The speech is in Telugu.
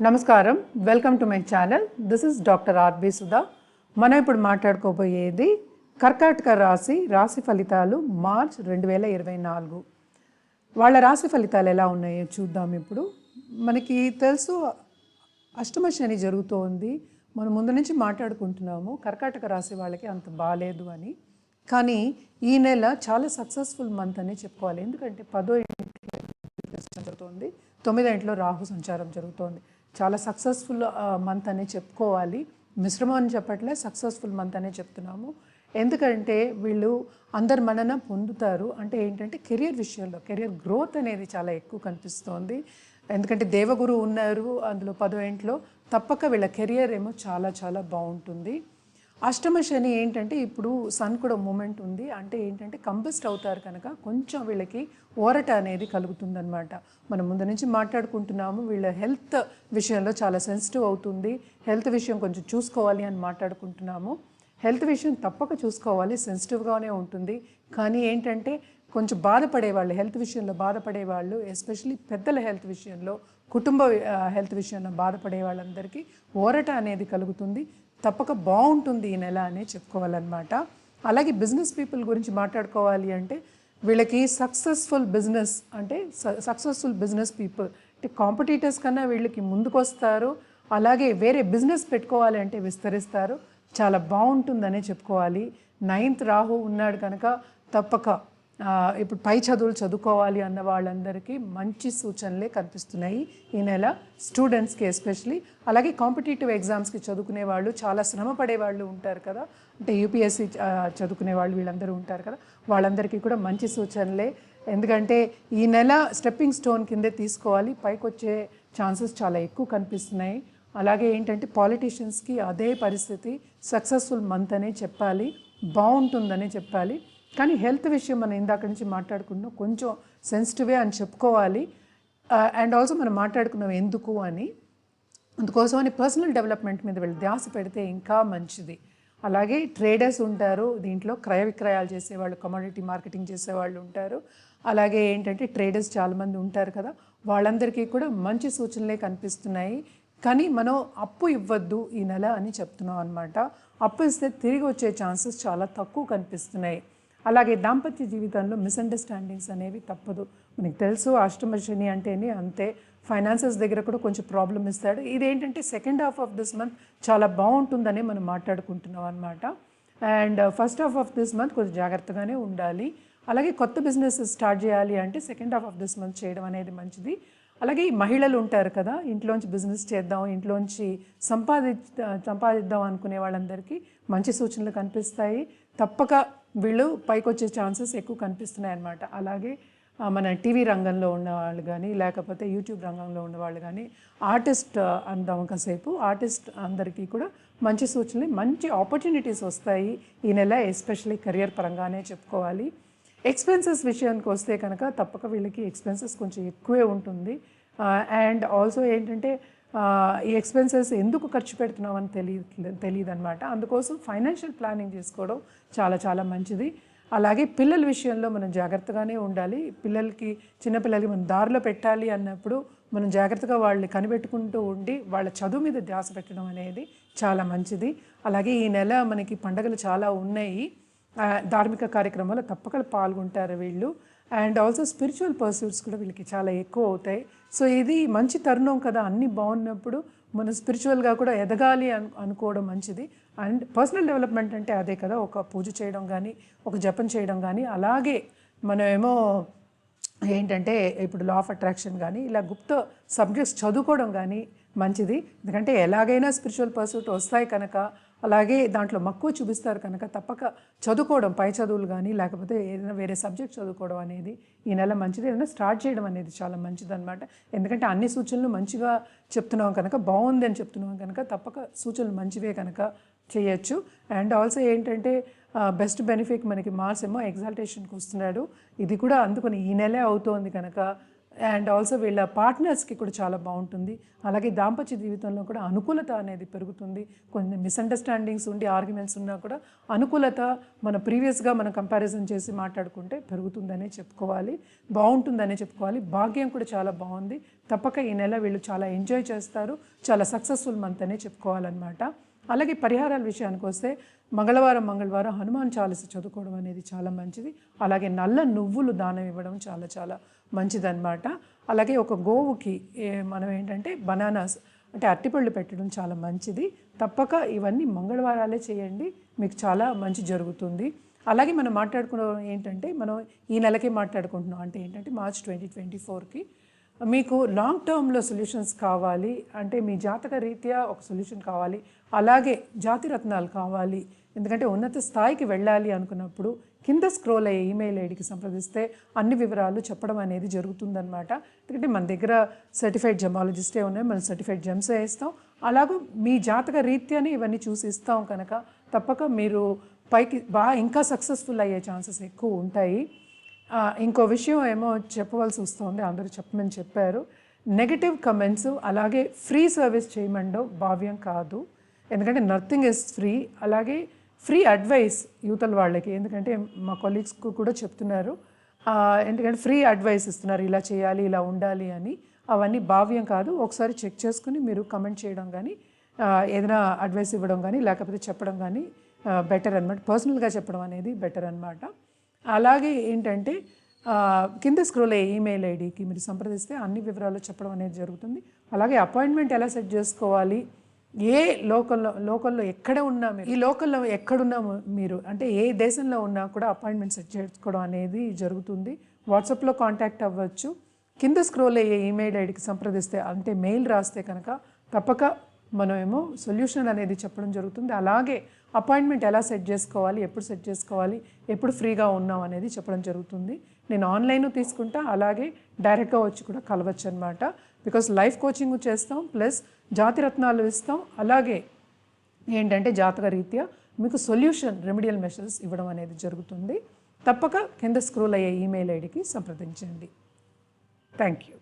నమస్కారం, welcome to my channel. This is doctor R B Sudha. మనం ఇప్పుడు మాట్లాడుకోబోయేది కర్కాటక రాశి ఫలితాలు మార్చ్ 2024. వాళ్ళ రాశి ఫలితాలు ఎలా ఉన్నాయో చూద్దాం. ఇప్పుడు మనకి తెలుసు అష్టమ శని జరుగుతోంది. మనం ముందు నుంచి మాట్లాడుకుంటున్నాము కర్కాటక రాశి వాళ్ళకి అంత బాగాలేదు అని. కానీ ఈ నెల చాలా సక్సెస్ఫుల్ మంత్ అని చెప్పుకోవాలి. ఎందుకంటే 10వ ఇంట్లో జరుగుతోంది, 9వ ఇంట్లో రాహు సంచారం జరుగుతోంది. చాలా సక్సెస్ఫుల్ మంత్ అనే చెప్పుకోవాలి. మిశ్రమం అని చెప్పట్లే, సక్సెస్ఫుల్ మంత్ అనే చెప్తున్నాము. ఎందుకంటే వీళ్ళు అందరు మనన పొందుతారు. అంటే ఏంటంటే కెరియర్ విషయంలో కెరియర్ గ్రోత్ అనేది చాలా ఎక్కువ కనిపిస్తోంది. ఎందుకంటే దేవగురు ఉన్నారు అందులో 10వ ఇంట్లో. తప్పక వీళ్ళ కెరియర్ ఏమో చాలా చాలా బాగుంటుంది. అష్టమ శని ఏంటంటే ఇప్పుడు సన్ కూడా మూమెంట్ ఉంది. అంటే ఏంటంటే కంబస్ట్ అవుతారు కనుక కొంచెం వీళ్ళకి ఓరట అనేది కలుగుతుందన్నమాట. మనం ముందు నుంచి మాట్లాడుకుంటున్నాము వీళ్ళ హెల్త్ విషయంలో చాలా సెన్సిటివ్ అవుతుంది. హెల్త్ విషయం కొంచెం చూసుకోవాలి అని మాట్లాడుకుంటున్నాము. హెల్త్ విషయం తప్పక చూసుకోవాలి, సెన్సిటివ్గానే ఉంటుంది. కానీ ఏంటంటే కొంచెం బాధపడేవాళ్ళు, హెల్త్ విషయంలో బాధపడేవాళ్ళు, ఎస్పెషలీ పెద్దల హెల్త్ విషయంలో, కుటుంబ హెల్త్ విషయంలో బాధపడే వాళ్ళందరికీ ఓరట అనేది కలుగుతుంది. తప్పక బాగుంటుంది ఈ నెల అనే చెప్పుకోవాలన్నమాట. అలాగే బిజినెస్ పీపుల్ గురించి మాట్లాడుకోవాలి అంటే వీళ్ళకి సక్సెస్ఫుల్ బిజినెస్ అంటే సక్సెస్ఫుల్ బిజినెస్ పీపుల్ అంటే కాంపిటీటర్స్ కన్నా వీళ్ళకి ముందుకు వస్తారు. అలాగే వేరే బిజినెస్ పెట్టుకోవాలి అంటే విస్తరిస్తారు. చాలా బాగుంటుందనే చెప్పుకోవాలి. 9th రాహు ఉన్నాడు కనుక తప్పక ఇప్పుడు పై చదువులు చదువుకోవాలి అన్న వాళ్ళందరికీ మంచి సూచనలే కనిపిస్తున్నాయి ఈ నెల. స్టూడెంట్స్కి ఎస్పెషలీ, అలాగే కాంపిటేటివ్ ఎగ్జామ్స్కి చదువుకునే వాళ్ళు, చాలా శ్రమ పడే వాళ్ళు ఉంటారు కదా, అంటే యూపీఎస్సీ చదువుకునే వాళ్ళు వీళ్ళందరూ ఉంటారు కదా, వాళ్ళందరికీ కూడా మంచి సూచనలే. ఎందుకంటే ఈ నెల స్టెప్పింగ్ స్టోన్ కిందే తీసుకోవాలి, పైకి వచ్చే ఛాన్సెస్ చాలా ఎక్కువ కనిపిస్తున్నాయి. అలాగే ఏంటంటే పాలిటీషియన్స్కి అదే పరిస్థితి. సక్సెస్ఫుల్ మంత్ అనే చెప్పాలి, బాగుంటుందనే చెప్పాలి. కానీ హెల్త్ విషయం మనం ఇందాక నుంచి మాట్లాడుకున్నాం, కొంచెం సెన్సిటివే అని చెప్పుకోవాలి. అండ్ ఆల్సో మనం మాట్లాడుకున్నాం ఎందుకు అని. అందుకోసమని పర్సనల్ డెవలప్మెంట్ మీద వీళ్ళు ధ్యాస పెడితే ఇంకా మంచిది. అలాగే ట్రేడర్స్ ఉంటారు దీంట్లో, క్రయ విక్రయాలు చేసేవాళ్ళు, కమోడిటీ మార్కెటింగ్ చేసేవాళ్ళు ఉంటారు. అలాగే ఏంటంటే ట్రేడర్స్ చాలామంది ఉంటారు కదా, వాళ్ళందరికీ కూడా మంచి సూచనలే కనిపిస్తున్నాయి. కానీ మనం అప్పు ఇవ్వద్దు ఈ నెల అని చెప్తున్నాం అనమాట. అప్పు ఇస్తే తిరిగి వచ్చే ఛాన్సెస్ చాలా తక్కువ కనిపిస్తున్నాయి. అలాగే దాంపత్య జీవితంలో మిస్అండర్స్టాండింగ్స్ అనేవి తప్పదు. మనకు తెలుసు అష్టమ శని అంటేనే అంతే. ఫైనాన్సెస్ దగ్గర కూడా కొంచెం ప్రాబ్లం ఇస్తాడు. ఇదేంటంటే second half of this month చాలా బాగుంటుందని మనం మాట్లాడుకుంటున్నాం అనమాట. And first half of this month కొంచెం జాగ్రత్తగానే ఉండాలి. అలాగే కొత్త బిజినెస్ స్టార్ట్ చేయాలి అంటే second half of this month చేయడం అనేది మంచిది. అలాగే ఈ మహిళలు ఉంటారు కదా, ఇంట్లోంచి బిజినెస్ చేద్దాం, ఇంట్లోంచి సంపాదిద్దాం అనుకునే వాళ్ళందరికీ మంచి సూచనలు కనిపిస్తాయి. తప్పక వీళ్ళు పైకి వచ్చే ఛాన్సెస్ ఎక్కువ కనిపిస్తున్నాయి అన్నమాట. అలాగే మన టీవీ రంగంలో ఉన్న వాళ్ళు కానీ, లేకపోతే యూట్యూబ్ రంగంలో ఉన్న వాళ్ళు కానీ, ఆర్టిస్ట్ అందాం కాసేపు, ఆర్టిస్ట్ అందరికీ కూడా మంచి సూచనలు, మంచి ఆపర్చునిటీస్ వస్తాయి ఈ నెల, ఎస్పెషల్లీ కెరియర్ పరంగానే చెప్పుకోవాలి. ఎక్స్పెన్సెస్ విషయానికి వస్తే కనుక తప్పక వీళ్ళకి ఎక్స్పెన్సెస్ కొంచెం ఎక్కువే ఉంటుంది. అండ్ ఆల్సో ఏంటంటే ఈ ఎక్స్పెన్సెస్ ఎందుకు ఖర్చు పెడుతున్నామని తెలియదు అనమాట. అందుకోసం ఫైనాన్షియల్ ప్లానింగ్ చేసుకోవడం చాలా చాలా మంచిది. అలాగే పిల్లల విషయంలో మనం జాగ్రత్తగానే ఉండాలి. చిన్నపిల్లలకి మనం దారిలో పెట్టాలి అన్నప్పుడు మనం జాగ్రత్తగా వాళ్ళని కనిపెట్టుకుంటూ ఉండి వాళ్ళ చదువు మీద ధ్యాస పెట్టడం అనేది చాలా మంచిది. అలాగే ఈ నెల మనకి పండుగలు చాలా ఉన్నాయి. ధార్మిక కార్యక్రమాలు తప్పక పాల్గొంటారు వీళ్ళు. అండ్ ఆల్సో స్పిరిచువల్ పర్సూట్స్ కూడా వీళ్ళకి చాలా ఎక్కువ అవుతాయి. సో ఇది మంచి తరుణం కదా, అన్నీ బాగున్నప్పుడు మనం స్పిరిచువల్గా కూడా ఎదగాలి అనుకోవడం మంచిది. అండ్ పర్సనల్ డెవలప్మెంట్ అంటే అదే కదా, ఒక పూజ చేయడం కానీ, ఒక జపం చేయడం కానీ, అలాగే మనమేమో ఏంటంటే ఇప్పుడు లా ఆఫ్ అట్రాక్షన్ కానీ ఇలా గుప్త సబ్జెక్ట్స్ చదువుకోవడం కానీ మంచిది. ఎందుకంటే ఎలాగైనా స్పిరిచువల్ పర్సూట్ వస్తాయి కనుక, అలాగే దాంట్లో మక్కువ చూపిస్తారు కనుక తప్పక చదువుకోవడం, పై చదువులు కానీ లేకపోతే ఏదైనా వేరే సబ్జెక్ట్ చదువుకోవడం అనేది ఈ నెల మంచిది. ఏదైనా స్టార్ట్ చేయడం అనేది చాలా మంచిది అనమాట. ఎందుకంటే అన్ని సూచనలు మంచిగా చెప్తున్నాం కనుక, బాగుంది అని చెప్తున్నాం కనుక తప్పక సూచనలు మంచివే కనుక చేయొచ్చు. అండ్ ఆల్సో ఏంటంటే బెస్ట్ బెనిఫిట్ మనకి మార్స్ ఏమో ఎగ్జాల్టేషన్కి వస్తున్నాడు. ఇది కూడా అందుకని ఈ నెలే అవుతోంది కనుక అండ్ ఆల్సో వీళ్ళ పార్ట్నర్స్కి కూడా చాలా బాగుంటుంది. అలాగే దాంపత్య జీవితంలో కూడా అనుకూలత అనేది పెరుగుతుంది. కొన్ని మిస్అండర్స్టాండింగ్స్ ఉండి ఆర్గ్యుమెంట్స్ ఉన్నా కూడా అనుకూలత మన ప్రీవియస్గా మనం కంపారిజన్ చేసి మాట్లాడుకుంటే పెరుగుతుందనే చెప్పుకోవాలి, బాగుంటుందనే చెప్పుకోవాలి. భాగ్యం కూడా చాలా బాగుంది. తప్పక ఈ నెల వీళ్ళు చాలా ఎంజాయ్ చేస్తారు, చాలా సక్సెస్ఫుల్ మంత్ అనే చెప్పుకోవాలన్నమాట. అలాగే పరిహారాల విషయానికి వస్తే మంగళవారం హనుమాన్ చాలీస చదువుకోవడం అనేది చాలా మంచిది. అలాగే నల్ల నువ్వులు దానం ఇవ్వడం చాలా చాలా మంచిదన్నమాట. అలాగే ఒక గోవుకి మనం ఏంటంటే బనానాస్ అంటే అరటిపళ్ళు పెట్టడం చాలా మంచిది. తప్పక ఇవన్నీ మంగళవారాలే చేయండి, మీకు చాలా మంచి జరుగుతుంది. అలాగే మనం మాట్లాడుకున్న ఏంటంటే మనం ఈ నెలకే మాట్లాడుకుంటున్నాం అంటే ఏంటంటే మార్చ్ 2024కి మీకు లాంగ్ టర్మ్లో సొల్యూషన్స్ కావాలి అంటే మీ జాతక రీత్యా ఒక సొల్యూషన్ కావాలి, అలాగే జాతిరత్నాలు కావాలి, ఎందుకంటే ఉన్నత స్థాయికి వెళ్ళాలి అనుకున్నప్పుడు కింద స్క్రోల్ అయ్యే ఈమెయిల్ ఐడికి సంప్రదిస్తే అన్ని వివరాలు చెప్పడం అనేది జరుగుతుందన్నమాట. ఎందుకంటే మన దగ్గర సర్టిఫైడ్ జెమాలజిస్టే ఉన్నాయి, మనం సర్టిఫైడ్ జెమ్సే ఇస్తాం. అలాగే మీ జాతక రీత్యానే ఇవన్నీ చూసి ఇస్తాం కనుక తప్పక మీరు పైకి బాగా ఇంకా సక్సెస్ఫుల్ అయ్యే ఛాన్సెస్ ఎక్కువ ఉంటాయి. ఇంకో విషయం ఏమో చెప్పవలసి వస్తుంది, అందరూ చెప్పమని చెప్పారు. నెగటివ్ కమెంట్స్ అలాగే ఫ్రీ సర్వీస్ చేయమండో భావ్యం కాదు. ఎందుకంటే నథింగ్ ఇస్ ఫ్రీ. అలాగే ఫ్రీ అడ్వైస్ యూతల వాళ్ళకి, ఎందుకంటే మా కొలీగ్స్కు కూడా చెప్తున్నారు, ఎందుకంటే ఫ్రీ అడ్వైస్ ఇస్తున్నారు, ఇలా చేయాలి ఇలా ఉండాలి అని. అవన్నీ భావ్యం కాదు. ఒకసారి చెక్ చేసుకుని మీరు కమెంట్ చేయడం కానీ ఏదైనా అడ్వైస్ ఇవ్వడం కానీ లేకపోతే చెప్పడం కానీ బెటర్ అనమాట. పర్సనల్గా చెప్పడం అనేది బెటర్ అనమాట. అలాగే ఏంటంటే కింద స్క్రోల్ అయ్యే ఈమెయిల్ ఐడికి మీరు సంప్రదిస్తే అన్ని వివరాలు చెప్పడం అనేది జరుగుతుంది. అలాగే అపాయింట్మెంట్ ఎలా సెట్ చేసుకోవాలి, ఏ లోకల్లో ఎక్కడ ఉన్నా మీరు ఈ లోకల్లో ఎక్కడున్నా మీరు అంటే ఏ దేశంలో ఉన్నా కూడా అపాయింట్మెంట్ సెట్ చేసుకోవడం అనేది జరుగుతుంది. వాట్సాప్లో కాంటాక్ట్ అవ్వచ్చు. కింద స్క్రోల్ అయ్యే ఈమెయిల్ ఐడికి సంప్రదిస్తే అంటే మెయిల్ రాస్తే కనుక తప్పక మనమేమో సొల్యూషన్ అనేది చెప్పడం జరుగుతుంది. అలాగే అపాయింట్మెంట్ ఎలా సెట్ చేసుకోవాలి, ఎప్పుడు సెట్ చేసుకోవాలి, ఎప్పుడు ఫ్రీగా ఉన్నాం అనేది చెప్పడం జరుగుతుంది. నేను ఆన్లైన్ తీసుకుంటా, అలాగే డైరెక్ట్గా వచ్చి కూడా కలవచ్చు అనమాట. బికాస్ లైఫ్ కోచింగ్ చేస్తాం, ప్లస్ జాతిరత్నాలు ఇస్తాం. అలాగే ఏంటంటే జాతక రీత్యా మీకు సొల్యూషన్ రెమెడియల్ మెషర్స్ ఇవ్వడం అనేది జరుగుతుంది. తప్పక కింద స్క్రోల్ అయ్యే ఈమెయిల్ ఐడికి సంప్రదించండి. Thank you.